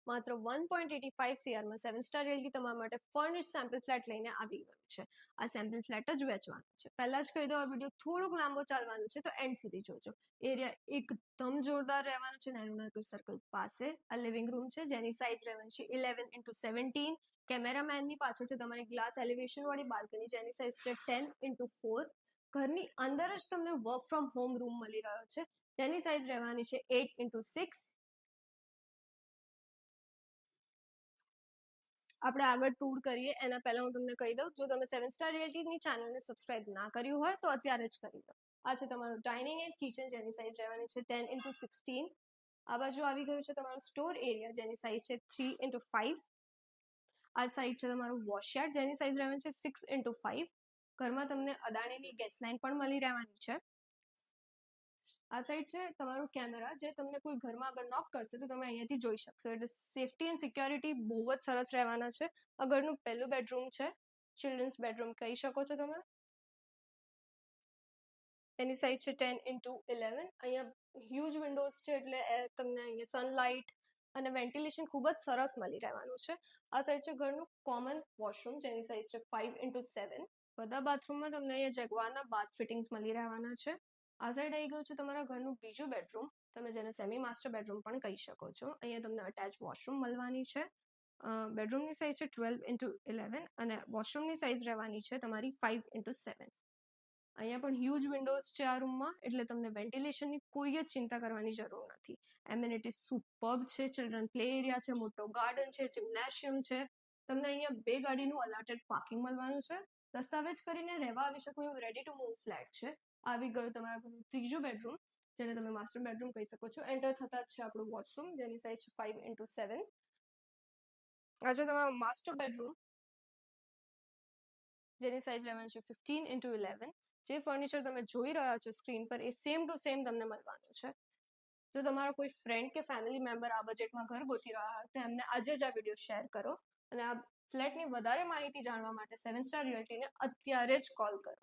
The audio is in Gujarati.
માત્ર 1.85 CR માં 7 સ્ટાર રિયલ્ટી તમારા માટે ફર્નિશ સેમ્પલ ફ્લેટ લઈને આવી ગયું છે. આ સેમ્પલ ફ્લેટ જ વેચવાનું છે. પહેલા જ કહી દો, આ વિડીયો થોડોક લાંબો ચાલવાનો છે, તો એન્ડ સુધી જોજો. એરિયા એકદમ જોરદાર રહેવાનો છે નહેરુનગર સર્કલ પાસે. આ લિવિંગ રૂમ છે જેની સાઇઝ રહેવાની છે 11x17. કેમેરામેનની પાછળ છે તમારી ગ્લાસ એલિવેશન વાળી બાલ્કની જેની સાઇઝ છે 10x4. ઘરની અંદર જ તમને વર્ક ફ્રોમ હોમ રૂમ મળી રહ્યો છે જેની સાઇઝ રહેવાની છે 8x6. આપણે આગળ ટૂર કરીએ એના પહેલા હું તમને કહી દઉં, જો તમે 7 સ્ટાર રિયલ્ટીની ચેનલને સબસ્ક્રાઇબ ના કર્યું હોય તો અત્યારે જ કરી દો. આ છે તમારું ડાઇનિંગ એન્ડ કિચન જેની સાઇઝ રહેવાની છે 10x16. આ બાજુ આવી ગયું છે તમારું સ્ટોર એરિયા જેની સાઇઝ છે 3x5. આ સાઈડ છે તમારું વોશયાર્ડ જેની સાઇઝ રહેવાની છે 6x5. ઘરમાં તમને અદાણીની ગેસ લાઇન પણ મળી રહેવાની છે. આ સાઈડ છે તમારું કેમેરા, જે તમને કોઈ ઘરમાં અગર નોક કરશે તો તમે અહીંયાથી જોઈ શકશો. એટલે સેફટી એન્ડ સિક્યોરિટી બહુ જ સરસ રહેવાના છે. આ ઘરનું પહેલું બેડરૂમ છે, ચિલ્ડ્રન્સ બેડરૂમ કહી શકો છો તમે. એની સાઇઝ છે 10x11. અહીંયા હ્યુજ વિન્ડોઝ છે એટલે તમને અહીંયા સનલાઇટ અને વેન્ટિલેશન ખૂબ જ સરસ મળી રહેવાનું છે. આ સાઈડ છે ઘરનું કોમન વોશરૂમ જેની સાઇઝ છે 5x7. બધા બાથરૂમમાં તમને અહીંયા જેગવારના બાથ ફિટિંગ્સ મળી રહેવાના છે. આ સાઈડ આવી ગયું છે તમારા ઘરનું બીજું બેડરૂમ, તમે જેને સેમી માસ્ટર બેડરૂમ પણ કહી શકો છો. અહીંયા તમને અટેચ વોશરૂમ મળવાની છે. બેડરૂમની સાઇઝ છે 12x11 અને વોશરૂમની સાઇઝ રહેવાની છે તમારી 5x7. અહીંયા પણ હ્યુજ વિન્ડોઝ છે આ રૂમમાં, એટલે તમને વેન્ટિલેશનની કોઈ જ ચિંતા કરવાની જરૂર નથી. એમ્યુનિટીઝ સુપર્બ છે. ચિલ્ડ્રન પ્લે એરિયા છે, મોટો ગાર્ડન છે, જિમ્નેશિયમ છે. તમને અહીંયા 2 ગાડીનું અલોટેડ પાર્કિંગ મળવાનું છે. દસ્તાવેજ કરીને રહેવા આવી શકો એવું રેડી ટુ મૂવ ફ્લેટ છે. આવી ગયું તમારા ઘરનું ત્રીજું બેડરૂમ, જેને તમે માસ્ટર બેડરૂમ કહી શકો છો. એન્ટર થતા જ છે આપણું વોશરૂમ જેની સાઇઝ છે 5x7. આ છે તમારો માસ્ટર બેડરૂમ જેની સાઇઝ રહેવાની છે 15x11. જે ફર્નિચર તમે જોઈ રહ્યા છો સ્ક્રીન પર એ સેમ ટુ સેમ તમને મળવાનું છે. જો તમારો કોઈ ફ્રેન્ડ કે ફેમિલી મેમ્બર આ બજેટમાં ઘર ગોતી રહ્યા હોય તો એમને આજે જ આ વિડીયો શેર કરો અને આ ફ્લેટની વધારે માહિતી જાણવા માટે 7 સ્ટાર રિયલ્ટીને અત્યારે જ કોલ કરો.